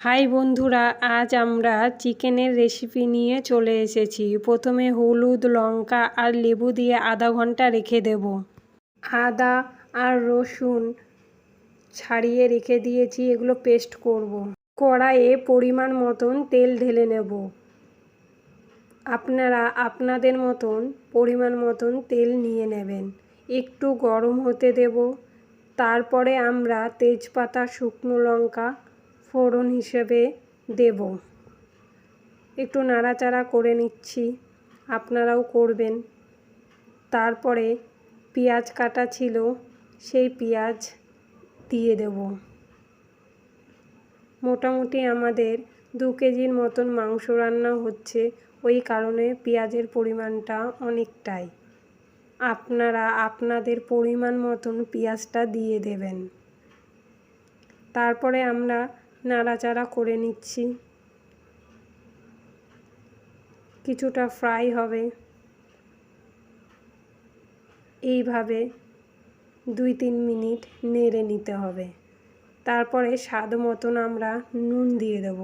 High বন্ধুরা, আজ আমরা চিকেনের রেসিপি নিয়ে চলে এসেছি। প্রথমে হলুদ, লঙ্কা আর লেবু দিয়ে আধা ঘন্টা রেখে দেব। আদা আর রসুন ছাড়িয়ে রেখে দিয়েছি, এগুলো পেস্ট করব। কড়াইয়ে পরিমাণ মতন তেল ঢেলে নেব। আপনারা আপনাদের মতন পরিমাণ মতন তেল নিয়ে নেবেন। একটু গরম হতে দেব। তারপরে আমরা তেজপাতা, শুকনো লঙ্কা ফোড়ন হিসেবে দেব। একটু নাড়াচাড়া করে নিচ্ছি, আপনারাও করবেন। তারপরে পেঁয়াজ কাটা ছিল, সেই পেঁয়াজ দিয়ে দেব। মোটামুটি আমাদের 2 কেজির মতন মাংস রান্না হচ্ছে, ওই কারণে পেঁয়াজের পরিমাণটা অনেকটাই। আপনারা আপনাদের পরিমাণ মতন পেঁয়াজটা দিয়ে দেবেন। তারপরে আমরা নাড়াচাড়া করে নিচ্ছি। কিছুটা ফ্রাই হবে, এইভাবে 2-3 মিনিট নেড়ে নিতে হবে। তারপরে স্বাদ মতন আমরা নুন দিয়ে দেব,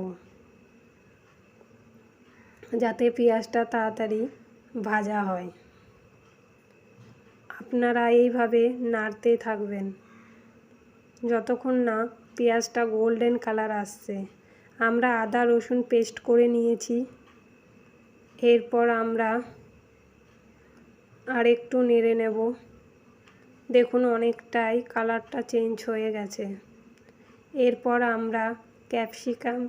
যাতে পেঁয়াজটা তাড়াতাড়ি ভাজা হয়। আপনারা এইভাবে নাড়তে থাকবেন যতক্ষণ না পেঁয়াজটা গোল্ডেন কালার আসছে। আমরা আদা রসুন পেস্ট করে নিয়েছি। এরপর আমরা আর একটু নেড়ে নেব। দেখুন অনেকটাই কালারটা চেঞ্জ হয়ে গেছে। এরপর আমরা ক্যাপসিকাম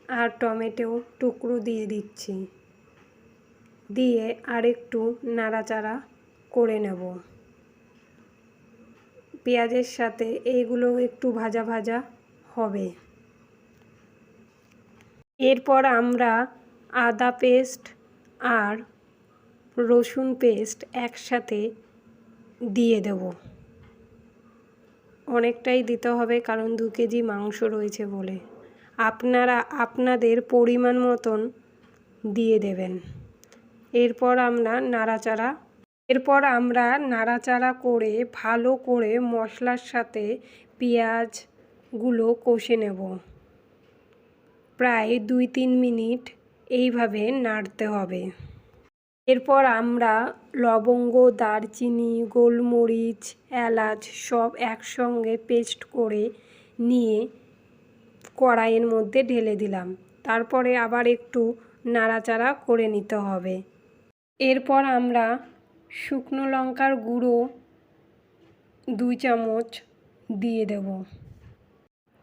আর টমেটো টুকরো দিয়ে দিচ্ছি, দিয়ে আর একটু নাড়াচাড়া করে নেব। পেঁয়াজের সাথে এইগুলো একটু ভাজা ভাজা হবে। এরপর আমরা আদা পেস্ট আর রসুন পেস্ট একসাথে দিয়ে দেব। অনেকটাই দিতে হবে, কারণ 2 কেজি মাংস রয়েছে বলে। আপনারা আপনাদের পরিমাণ মতন দিয়ে দেবেন। এরপর আমরা নাড়াচাড়া করে ভালো করে মশলার সাথে পেঁয়াজগুলো কষে নেব। প্রায় 2-3 মিনিট এইভাবে নাড়তে হবে। এরপর আমরা লবঙ্গ, দারচিনি, গোলমরিচ, এলাচ সব একসঙ্গে পেস্ট করে নিয়ে কড়াইয়ের মধ্যে ঢেলে দিলাম। তারপরে আবার একটু নাড়াচাড়া করে নিতে হবে। এরপর আমরা শুকনো লঙ্কার গুঁড়ো 2 চামচ দিয়ে দেব।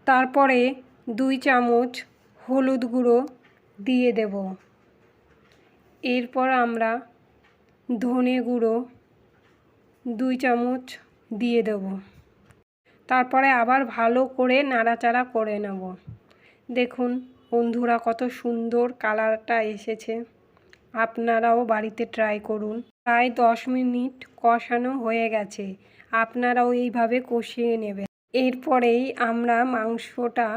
তারপরে 2 চামচ হলুদ গুঁড়ো দিয়ে দেব। এরপর আমরা ধনে গুঁড়ো 2 চামচ দিয়ে দেব। তারপরে আবার ভালো করে নাড়াচাড়া করে নেব। দেখুন বন্ধুরা, কত সুন্দর কালারটা এসেছে। আপনারাও বাড়িতে ট্রাই করুন। প্রায় 10 মিনিট কষানো হয়ে গেছে। আপনারাও এইভাবে কষিয়ে নেবেন। এরপরেই আমরা মাংসটা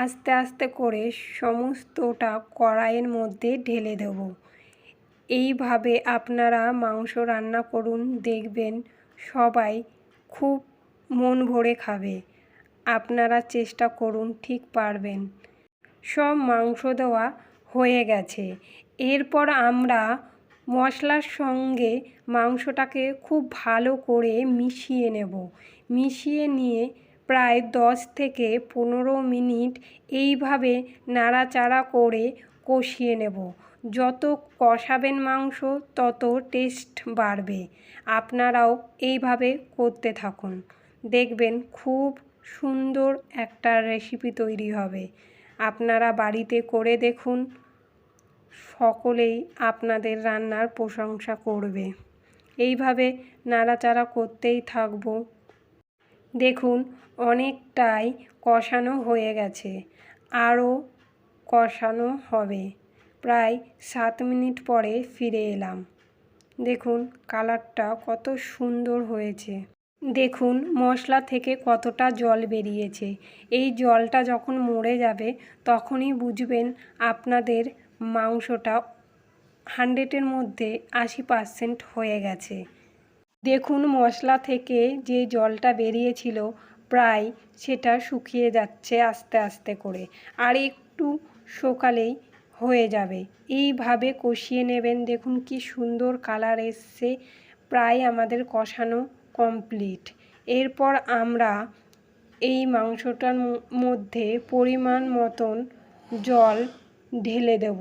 আস্তে আস্তে করে সমস্তটা কড়াইয়ের মধ্যে ঢেলে দেব। এইভাবে আপনারা মাংস রান্না করুন, দেখবেন সবাই খুব মন ভরে খাবে। আপনারা চেষ্টা করুন, ঠিক পারবেন। সব মাংস দেওয়া হয়ে গেছে। এরপর আমরা মশলার সঙ্গে মাংসটাকে খুব ভালো করে মিশিয়ে নেব। মিশিয়ে নিয়ে প্রায় 10 থেকে 15 মিনিট এইভাবে নাড়াচাড়া করে কষিয়ে নেব। যত কষাবেন মাংস তত টেস্ট বাড়বে। আপনারাও এইভাবে করতে থাকুন, দেখবেন খুব সুন্দর একটা রেসিপি তৈরি হবে। আপনারা বাড়িতে করে দেখুন, সকলেই আপনাদের রান্নার প্রশংসা করবে। এইভাবে নাড়াচাড়া করতেই থাকব। দেখুন অনেকটাই কষানো হয়ে গেছে, আরও কষানো হবে। প্রায় 7 মিনিট পরে ফিরে এলাম। দেখুন কালারটা কত সুন্দর হয়েছে। দেখুন মশলা থেকে কতটা জল বেরিয়েছে। এই জলটা যখন মরে যাবে তখনই বুঝবেন আপনাদের মাংসটা 100-এর মধ্যে 80% হয়ে গেছে। দেখুন মশলা থেকে যে জলটা বেরিয়েছিল প্রায় সেটা শুকিয়ে যাচ্ছে আস্তে আস্তে করে। আর একটু একটু সকালেই হয়ে যাবে। এইভাবে কষিয়ে নেবেন। দেখুন কি সুন্দর কালার এসছে। প্রায় আমাদের কষানো কমপ্লিট। এরপর আমরা এই মাংসটার মধ্যে পরিমাণ মতন জল ঢেলে দেব।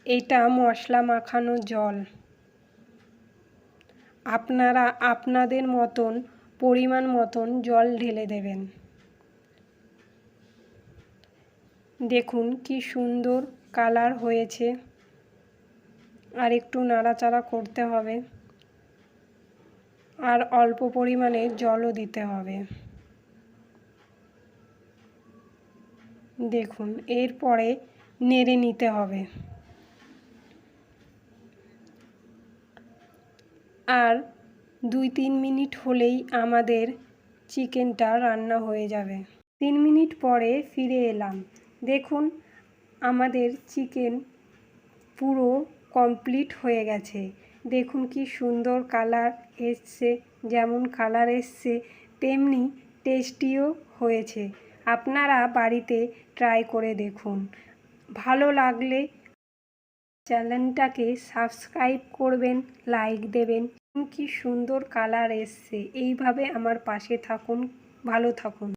এটা মশলা মাখানো জল। আপনারা আপনাদের মতন পরিমাণ মতন জল ঢেলে দেবেন। দেখুন কি সুন্দর কালার হয়েছে। আর একটু নাড়াচাড়া করতে হবে, আর অল্প পরিমাণে জলও দিতে হবে। দেখুন এরপরে নেড়ে নিতে হবে। আর 2-3 মিনিট হলেই আমাদের চিকেনটা রান্না হয়ে যাবে। 3 মিনিট পরে ফিরে এলাম। দেখুন আমাদের চিকেন পুরো কমপ্লিট হয়ে গেছে। দেখুন কি সুন্দর কালার এসছে। যেমন কালার এসছে তেমনি টেস্টিও হয়েছে। আপনারা বাড়িতে ট্রাই করে দেখুন। ভালো লাগলে চ্যানেলটাকে সাবস্ক্রাইব করবেন, লাইক দেবেন। কি সুন্দর কালার এসছে। এইভাবে আমার পাশে থাকুন, ভালো থাকুন।